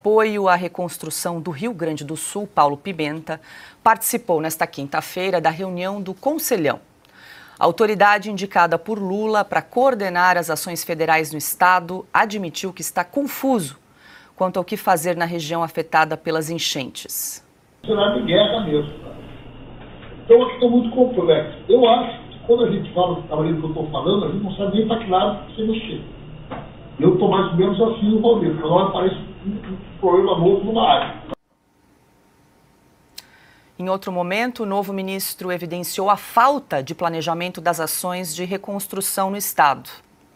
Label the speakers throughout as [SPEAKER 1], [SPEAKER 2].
[SPEAKER 1] Apoio à reconstrução do Rio Grande do Sul, Paulo Pimenta, participou nesta quinta-feira da reunião do Conselhão. A autoridade indicada por Lula para coordenar as ações federais no estado admitiu que está confuso quanto ao que fazer na região afetada pelas enchentes.
[SPEAKER 2] Será de guerra mesmo. Então, é uma questão muito complexa. Eu acho que quando a gente fala do tamanho que eu estou falando, a gente não sabe nem para que lado você mexer. Eu estou mais ou menos assim no momento, porque agora parece um problema novo numa área.
[SPEAKER 1] Em outro momento, o novo ministro evidenciou a falta de planejamento das ações de reconstrução no estado.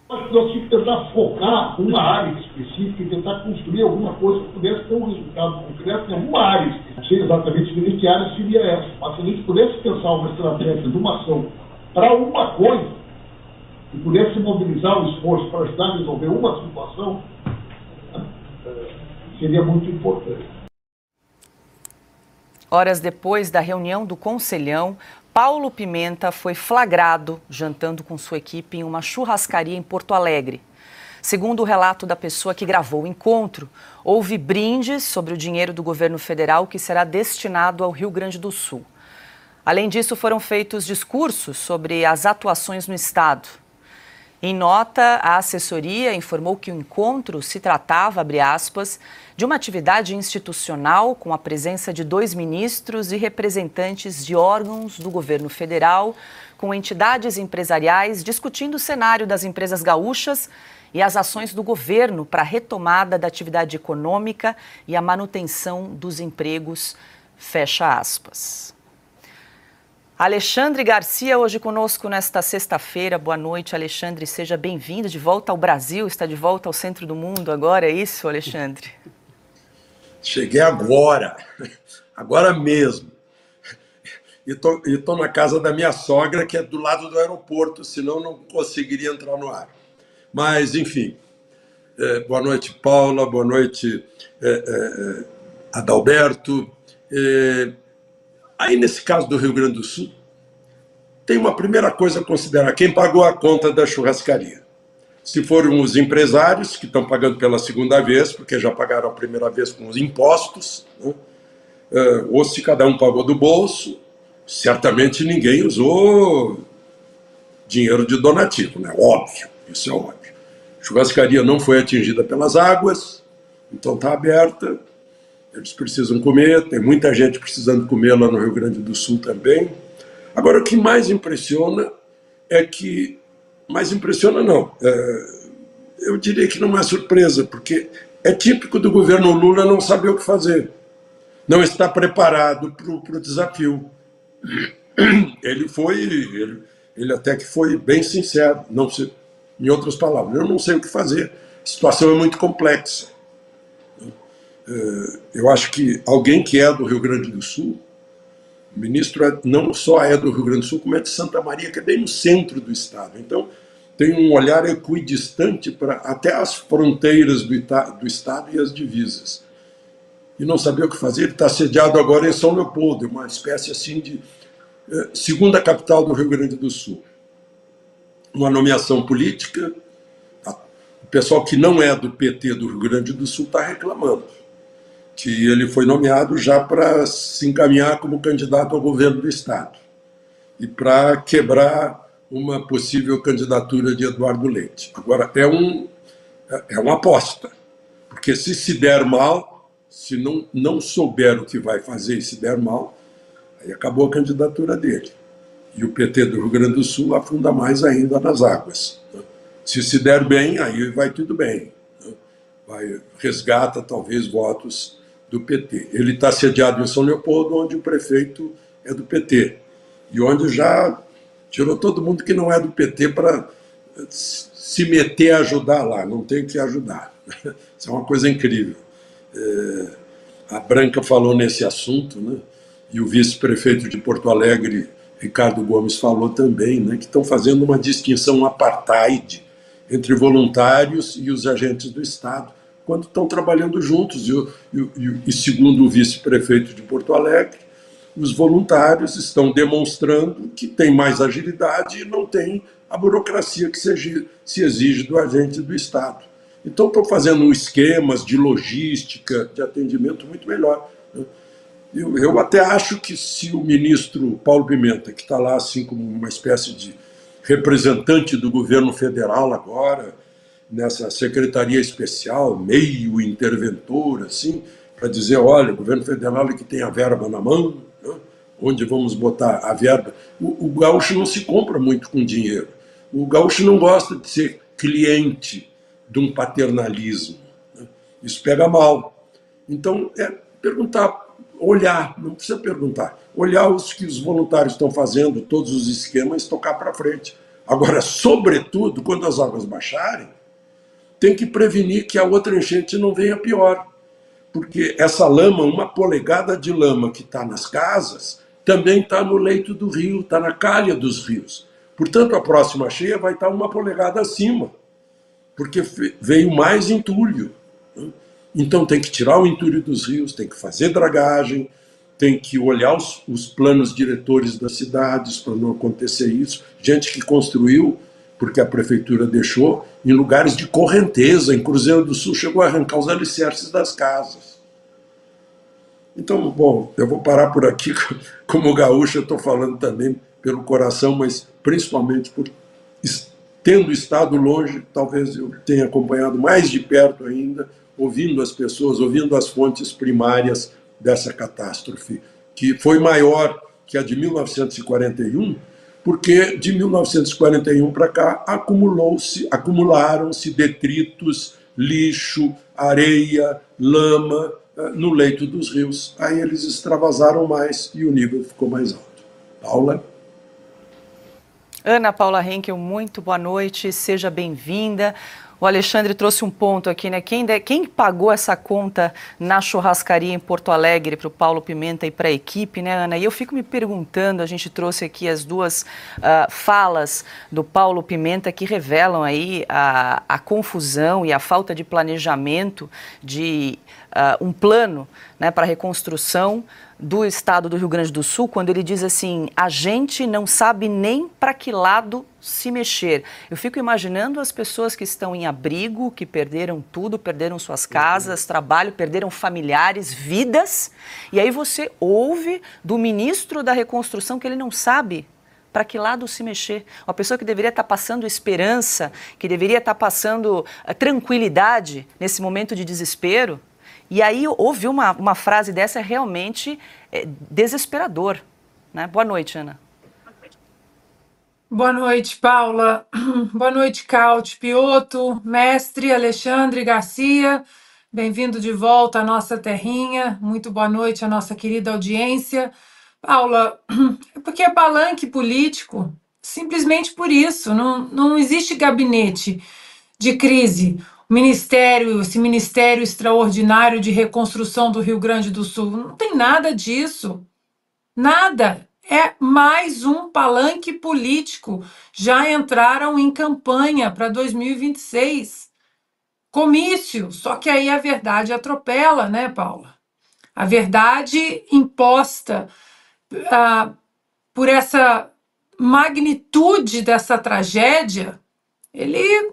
[SPEAKER 2] Nós temos que tentar focar uma área específica e tentar construir alguma coisa que pudesse ter um resultado concreto em alguma área específica. Não sei exatamente que área seria essa, mas se a gente pudesse pensar uma estratégia de uma ação para uma coisa, e pudesse mobilizar o esforço para ajudar a resolver uma situação, seria muito importante.
[SPEAKER 1] Horas depois da reunião do Conselhão, Paulo Pimenta foi flagrado jantando com sua equipe em uma churrascaria em Porto Alegre. Segundo o relato da pessoa que gravou o encontro, houve brindes sobre o dinheiro do governo federal que será destinado ao Rio Grande do Sul. Além disso, foram feitos discursos sobre as atuações no estado. Em nota, a assessoria informou que o encontro se tratava, abre aspas, de uma atividade institucional com a presença de 2 ministros e representantes de órgãos do governo federal, com entidades empresariais discutindo o cenário das empresas gaúchas e as ações do governo para a retomada da atividade econômica e a manutenção dos empregos, fecha aspas. Alexandre Garcia, hoje conosco nesta sexta-feira. Boa noite, Alexandre. Seja bem-vindo de volta ao Brasil. Está de volta ao centro do mundo agora, é isso, Alexandre?
[SPEAKER 3] Cheguei agora mesmo. E tô na casa da minha sogra, que é do lado do aeroporto, senão não conseguiria entrar no ar. Mas, enfim, boa noite, Paula, boa noite, Adalberto. Aí, nesse caso do Rio Grande do Sul, tem uma primeira coisa a considerar: quem pagou a conta da churrascaria. Se foram os empresários, que estão pagando pela segunda vez, porque já pagaram a primeira vez com os impostos, né? Ou se cada um pagou do bolso, certamente ninguém usou dinheiro de donativo, né? Óbvio, isso é óbvio. A churrascaria não foi atingida pelas águas, então está aberta. Eles precisam comer, tem muita gente precisando comer lá no Rio Grande do Sul também. Agora, o que mais impressiona é que... Mais impressiona não, eu diria que não é surpresa, porque é típico do governo Lula não saber o que fazer. Não está preparado para o desafio. Ele até que foi bem sincero, não sei, em outras palavras, eu não sei o que fazer, a situação é muito complexa. Eu acho que alguém que é do Rio Grande do Sul, o ministro não só é do Rio Grande do Sul, como é de Santa Maria, que é bem no centro do estado. Então, tem um olhar equidistante para até as fronteiras do estado e as divisas. E não sabia o que fazer. Ele está sediado agora em São Leopoldo, uma espécie assim de segunda capital do Rio Grande do Sul. Uma nomeação política. O pessoal que não é do PT do Rio Grande do Sul está reclamando que ele foi nomeado já para se encaminhar como candidato ao governo do estado e para quebrar uma possível candidatura de Eduardo Leite. Agora, é uma aposta, porque se der mal, se não souber o que vai fazer e se der mal, aí acabou a candidatura dele. E o PT do Rio Grande do Sul afunda mais ainda nas águas. Se der bem, aí vai tudo bem. Resgata, talvez, votos do PT. Ele está sediado em São Leopoldo, onde o prefeito é do PT. E onde já tirou todo mundo que não é do PT para se meter a ajudar lá. Não tem o que ajudar. Isso é uma coisa incrível. A Branca falou nesse assunto, né? E o vice-prefeito de Porto Alegre, Ricardo Gomes, falou também, né? Que estão fazendo uma distinção apartheid entre voluntários e os agentes do Estado, quando estão trabalhando juntos. E segundo o vice-prefeito de Porto Alegre, os voluntários estão demonstrando que têm mais agilidade e não têm a burocracia que se exige do agente do Estado. Então, estou fazendo esquemas de logística, de atendimento muito melhor. Eu até acho que se o ministro Paulo Pimenta, que está lá assim como uma espécie de representante do governo federal agora, nessa secretaria especial, meio interventor, assim, para dizer, olha, o governo federal é que tem a verba na mão, né? Onde vamos botar a verba. O gaúcho não se compra muito com dinheiro. O gaúcho não gosta de ser cliente de um paternalismo, né? Isso pega mal. Então, é perguntar, olhar, não precisa perguntar, olhar os que os voluntários estão fazendo, todos os esquemas, tocar para frente. Agora, sobretudo, quando as águas baixarem, tem que prevenir que a outra enchente não venha pior. Porque essa lama, uma polegada de lama que está nas casas, também está no leito do rio, está na calha dos rios. Portanto, a próxima cheia vai estar uma polegada acima, porque veio mais entulho. Então tem que tirar o entulho dos rios, tem que fazer dragagem, tem que olhar os planos diretores das cidades para não acontecer isso. Gente que construiu, porque a prefeitura deixou, em lugares de correnteza, em Cruzeiro do Sul, chegou a arrancar os alicerces das casas. Então, bom, eu vou parar por aqui. Como gaúcho, eu estou falando também pelo coração, mas principalmente por tendo estado longe, talvez eu tenha acompanhado mais de perto ainda, ouvindo as pessoas, ouvindo as fontes primárias dessa catástrofe, que foi maior que a de 1941, porque de 1941 para cá acumularam-se detritos, lixo, areia, lama no leito dos rios. Aí eles extravasaram mais e o nível ficou mais alto. Paula?
[SPEAKER 1] Ana Paula Henkel, muito boa noite, seja bem-vinda. O Alexandre trouxe um ponto aqui, né? Quem pagou essa conta na churrascaria em Porto Alegre para o Paulo Pimenta e para a equipe, né, Ana? E eu fico me perguntando, a gente trouxe aqui as duas falas do Paulo Pimenta que revelam aí a confusão e a falta de planejamento de um plano, né, para a reconstrução do estado do Rio Grande do Sul, quando ele diz assim, a gente não sabe nem para que lado se mexer. Eu fico imaginando as pessoas que estão em abrigo, que perderam tudo, perderam suas casas, trabalho, perderam familiares, vidas, e aí você ouve do ministro da reconstrução que ele não sabe para que lado se mexer. Uma pessoa que deveria estar passando esperança, que deveria estar passando tranquilidade nesse momento de desespero. E aí ouvir uma frase dessa é realmente desesperador, né? Boa noite, Ana.
[SPEAKER 4] Boa noite, Paula. Boa noite, Caute Piotto, mestre Alexandre Garcia. Bem-vindo de volta à nossa terrinha. Muito boa noite à nossa querida audiência. Paula, é porque é palanque político, simplesmente por isso. Não existe gabinete de crise. Esse Ministério Extraordinário de Reconstrução do Rio Grande do Sul, não tem nada disso. Nada. É mais um palanque político. Já entraram em campanha para 2026. Comício. Só que aí a verdade atropela, né, Paula? A verdade imposta por essa magnitude dessa tragédia, ele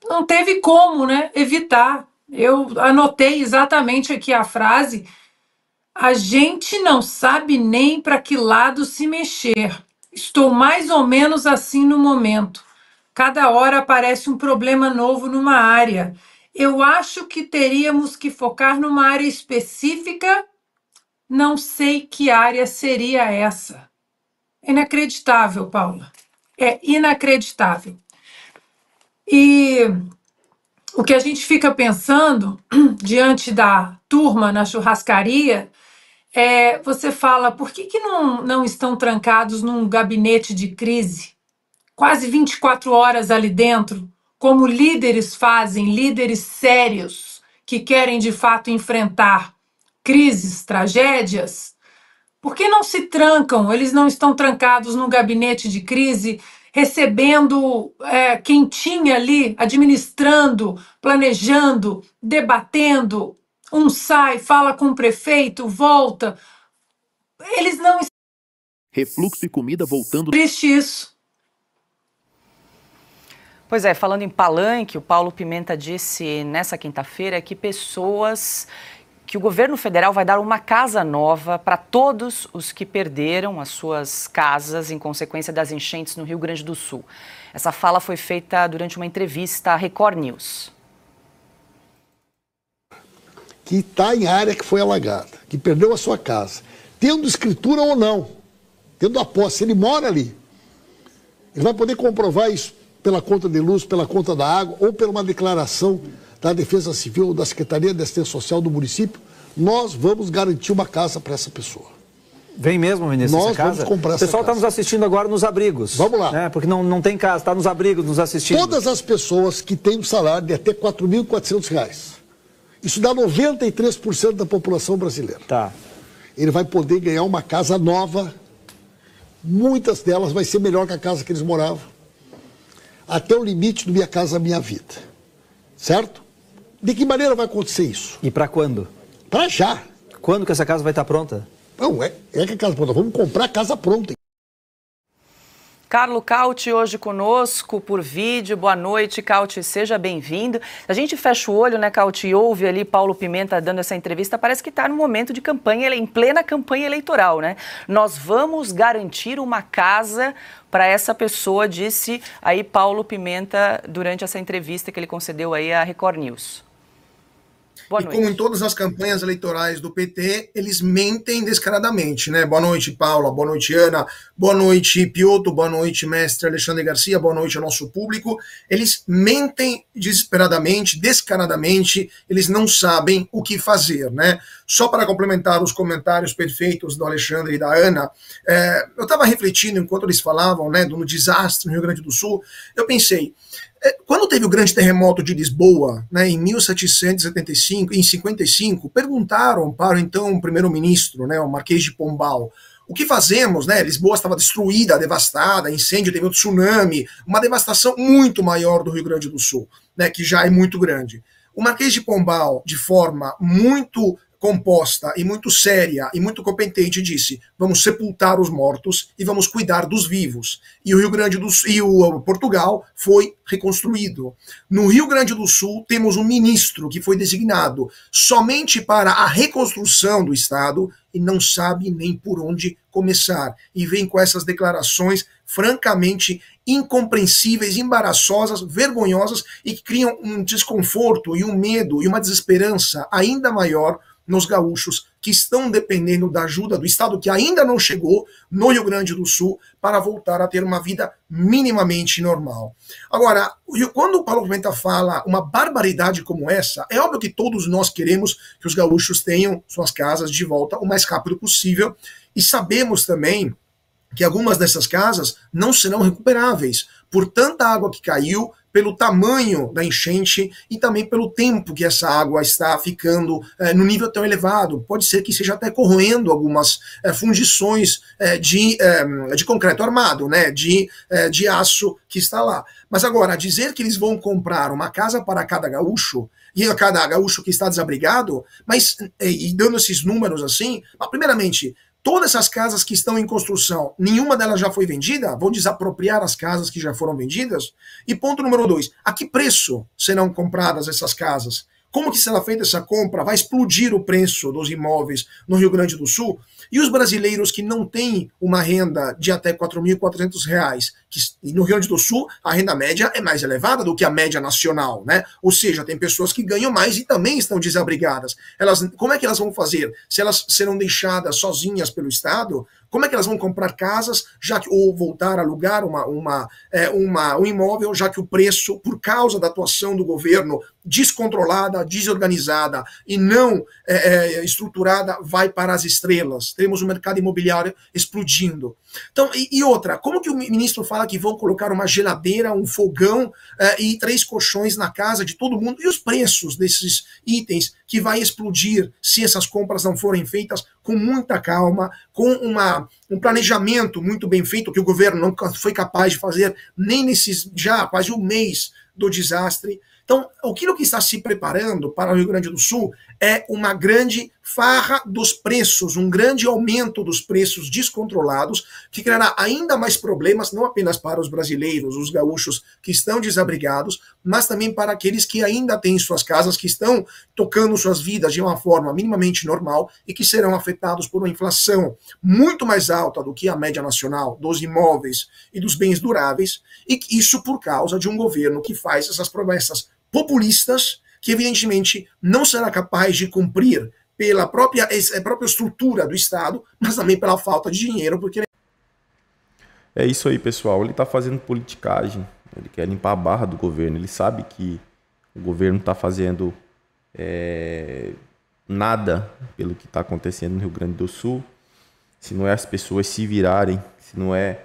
[SPEAKER 4] não teve como, né, evitar. Eu anotei exatamente aqui a frase: a gente não sabe nem para que lado se mexer. Estou mais ou menos assim no momento. Cada hora aparece um problema novo numa área. Eu acho que teríamos que focar numa área específica. Não sei que área seria essa. É inacreditável, Paula. É inacreditável. E o que a gente fica pensando diante da turma na churrascaria você fala, por que não estão trancados num gabinete de crise, quase 24 horas ali dentro, como líderes fazem, líderes sérios, que querem de fato enfrentar crises, tragédias? Por que não se trancam? Eles não estão trancados num gabinete de crise, recebendo quem tinha ali, administrando, planejando, debatendo. Um sai, fala com o prefeito, volta. Eles não...
[SPEAKER 5] Refluxo e comida voltando...
[SPEAKER 4] Triste isso.
[SPEAKER 1] Pois é, falando em palanque, o Paulo Pimenta disse nessa quinta-feira que que o governo federal vai dar uma casa nova para todos os que perderam as suas casas em consequência das enchentes no Rio Grande do Sul. Essa fala foi feita durante uma entrevista à Record News.
[SPEAKER 5] Que está em área que foi alagada, que perdeu a sua casa, tendo escritura ou não, tendo a posse, ele mora ali, ele vai poder comprovar isso pela conta de luz, pela conta da água, ou por uma declaração da Defesa Civil ou da Secretaria de Assistência Social do município. Nós vamos garantir uma casa para essa pessoa.
[SPEAKER 6] Vem mesmo, ministro,
[SPEAKER 5] Nós
[SPEAKER 6] essa casa?
[SPEAKER 5] vamos comprar essa
[SPEAKER 6] casa. O pessoal está nos assistindo agora nos abrigos.
[SPEAKER 5] Vamos lá.
[SPEAKER 6] Né? Porque não tem casa, está nos abrigos nos assistindo.
[SPEAKER 5] Todas as pessoas que têm um salário de até R$ 4.400, isso dá 93% da população brasileira.
[SPEAKER 6] Tá.
[SPEAKER 5] Ele vai poder ganhar uma casa nova, muitas delas vai ser melhor que a casa que eles moravam, até o limite do Minha Casa Minha Vida. Certo? De que maneira vai acontecer isso?
[SPEAKER 6] E para quando?
[SPEAKER 5] Para já.
[SPEAKER 6] Quando que essa casa vai estar pronta?
[SPEAKER 5] Não, é que a casa pronta. Vamos comprar a casa pronta.
[SPEAKER 1] Carlo Cauti hoje conosco por vídeo. Boa noite, Cauti, seja bem-vindo. A gente fecha o olho, né, Cauti, e ouve ali Paulo Pimenta dando essa entrevista, parece que está no momento de campanha, em plena campanha eleitoral, né? Nós vamos garantir uma casa para essa pessoa, disse aí Paulo Pimenta durante essa entrevista que ele concedeu aí à Record News. Boa noite.
[SPEAKER 7] Como em todas as campanhas eleitorais do PT, eles mentem descaradamente, né? Boa noite, Paula, boa noite, Ana, boa noite, Piotr, boa noite, mestre Alexandre Garcia, boa noite ao nosso público. Eles mentem desesperadamente, descaradamente, eles não sabem o que fazer, né? Só para complementar os comentários perfeitos do Alexandre e da Ana, eu estava refletindo enquanto eles falavam, né, do desastre no Rio Grande do Sul, eu pensei, quando teve o grande terremoto de Lisboa, né, em 1775, em 55, perguntaram para o então primeiro-ministro, né, o Marquês de Pombal, o que fazemos, né? Lisboa estava destruída, devastada, incêndio, teve um tsunami, uma devastação muito maior do Rio Grande do Sul, né, que já é muito grande. O Marquês de Pombal, de forma muito composta e muito séria e muito competente, disse: vamos sepultar os mortos e vamos cuidar dos vivos. E o Rio Grande do Sul e o Portugal foi reconstruído. No Rio Grande do Sul temos um ministro que foi designado somente para a reconstrução do Estado e não sabe nem por onde começar. E vem com essas declarações francamente incompreensíveis, embaraçosas, vergonhosas e que criam um desconforto e um medo e uma desesperança ainda maior nos gaúchos que estão dependendo da ajuda do Estado que ainda não chegou no Rio Grande do Sul para voltar a ter uma vida minimamente normal. Agora, quando o Paulo Pimenta fala uma barbaridade como essa, é óbvio que todos nós queremos que os gaúchos tenham suas casas de volta o mais rápido possível e sabemos também que algumas dessas casas não serão recuperáveis por tanta água que caiu, pelo tamanho da enchente e também pelo tempo que essa água está ficando no nível tão elevado. Pode ser que seja até corroendo algumas fundições de concreto armado, né, de aço que está lá. Mas agora, dizer que eles vão comprar uma casa para cada gaúcho, e a cada gaúcho que está desabrigado, mas e dando esses números assim, primeiramente, todas essas casas que estão em construção, nenhuma delas já foi vendida? Vão desapropriar as casas que já foram vendidas? E ponto número 2, a que preço serão compradas essas casas? Como que será feita essa compra? Vai explodir o preço dos imóveis no Rio Grande do Sul? E os brasileiros que não têm uma renda de até R$ 4.400, que no Rio Grande do Sul a renda média é mais elevada do que a média nacional, né? Ou seja, tem pessoas que ganham mais e também estão desabrigadas. Como é que elas vão fazer? Se elas serão deixadas sozinhas pelo Estado, como é que elas vão comprar casas, ou voltar a alugar um imóvel, já que o preço, por causa da atuação do governo descontrolada, desorganizada e não estruturada, vai para as estrelas. Temos o mercado imobiliário explodindo. Então, e outra, como que o ministro fala que vão colocar uma geladeira, um fogão e 3 colchões na casa de todo mundo? E os preços desses itens que vai explodir se essas compras não forem feitas com muita calma, com um planejamento muito bem feito, que o governo não foi capaz de fazer nem nesses já quase um mês do desastre. Então, aquilo que está se preparando para o Rio Grande do Sul é uma grande farra dos preços, um grande aumento dos preços descontrolados, que criará ainda mais problemas, não apenas para os brasileiros, os gaúchos que estão desabrigados, mas também para aqueles que ainda têm suas casas, que estão tocando suas vidas de uma forma minimamente normal e que serão afetados por uma inflação muito mais alta do que a média nacional dos imóveis e dos bens duráveis, e isso por causa de um governo que faz essas promessas populistas, que evidentemente não será capaz de cumprir pela própria estrutura do Estado, mas também pela falta de dinheiro, porque...
[SPEAKER 8] É isso aí, pessoal. Ele está fazendo politicagem, ele quer limpar a barra do governo, ele sabe que o governo está fazendo nada pelo que está acontecendo no Rio Grande do Sul, se não é as pessoas se virarem, se não é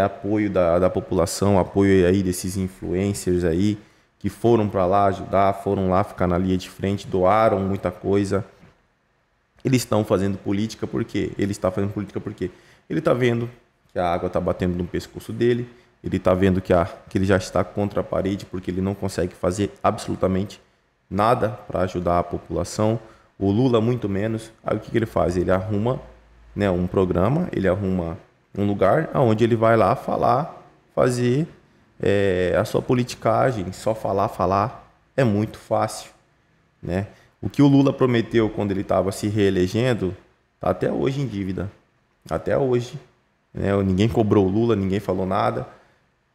[SPEAKER 8] apoio da população, apoio aí desses influencers aí, que foram para lá ajudar, foram lá ficar na linha de frente, doaram muita coisa. Eles estão fazendo política porque ele está fazendo política porque ele está vendo que a água está batendo no pescoço dele, ele está vendo que ele já está contra a parede porque ele não consegue fazer absolutamente nada para ajudar a população. O Lula muito menos. Aí o que ele faz? Ele arruma, né, um programa, ele arruma um lugar onde ele vai lá falar, fazer a sua politicagem, só falar é muito fácil, né? O que o Lula prometeu quando ele estava se reelegendo está até hoje em dívida, até hoje, né? Ninguém cobrou o Lula, ninguém falou nada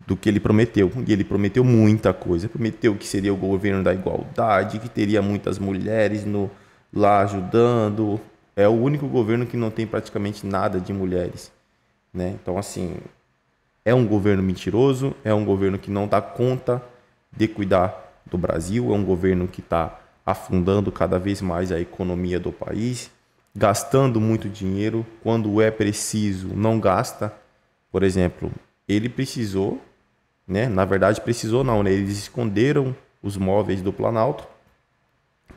[SPEAKER 8] do que ele prometeu, e ele prometeu muita coisa, prometeu que seria o governo da igualdade, que teria muitas mulheres lá ajudando, é o único governo que não tem praticamente nada de mulheres, né? Então assim, é um governo mentiroso, é um governo que não dá conta de cuidar do Brasil, é um governo que está afundando cada vez mais a economia do país, gastando muito dinheiro, quando é preciso, não gasta. Por exemplo, ele precisou, né? Na verdade precisou não, né? Eles esconderam os móveis do Planalto,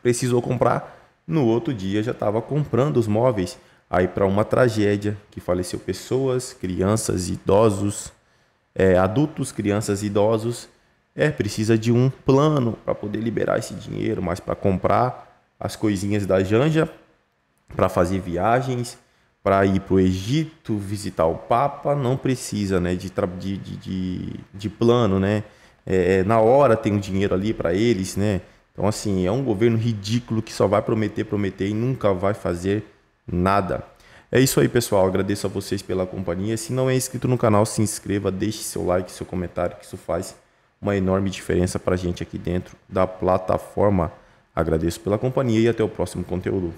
[SPEAKER 8] precisou comprar, no outro dia já estava comprando os móveis, aí para uma tragédia que faleceu pessoas, crianças, idosos, adultos, crianças, idosos, precisa de um plano para poder liberar esse dinheiro, mas para comprar as coisinhas da Janja, para fazer viagens, para ir para o Egito, visitar o Papa, não precisa, né, de plano, né? Na hora tem um dinheiro ali para eles, né? Então assim, é um governo ridículo que só vai prometer e nunca vai fazer nada. É isso aí, pessoal. Agradeço a vocês pela companhia. Se não é inscrito no canal, se inscreva, deixe seu like, seu comentário, que isso faz uma enorme diferença para a gente aqui dentro da plataforma. Agradeço pela companhia e até o próximo conteúdo.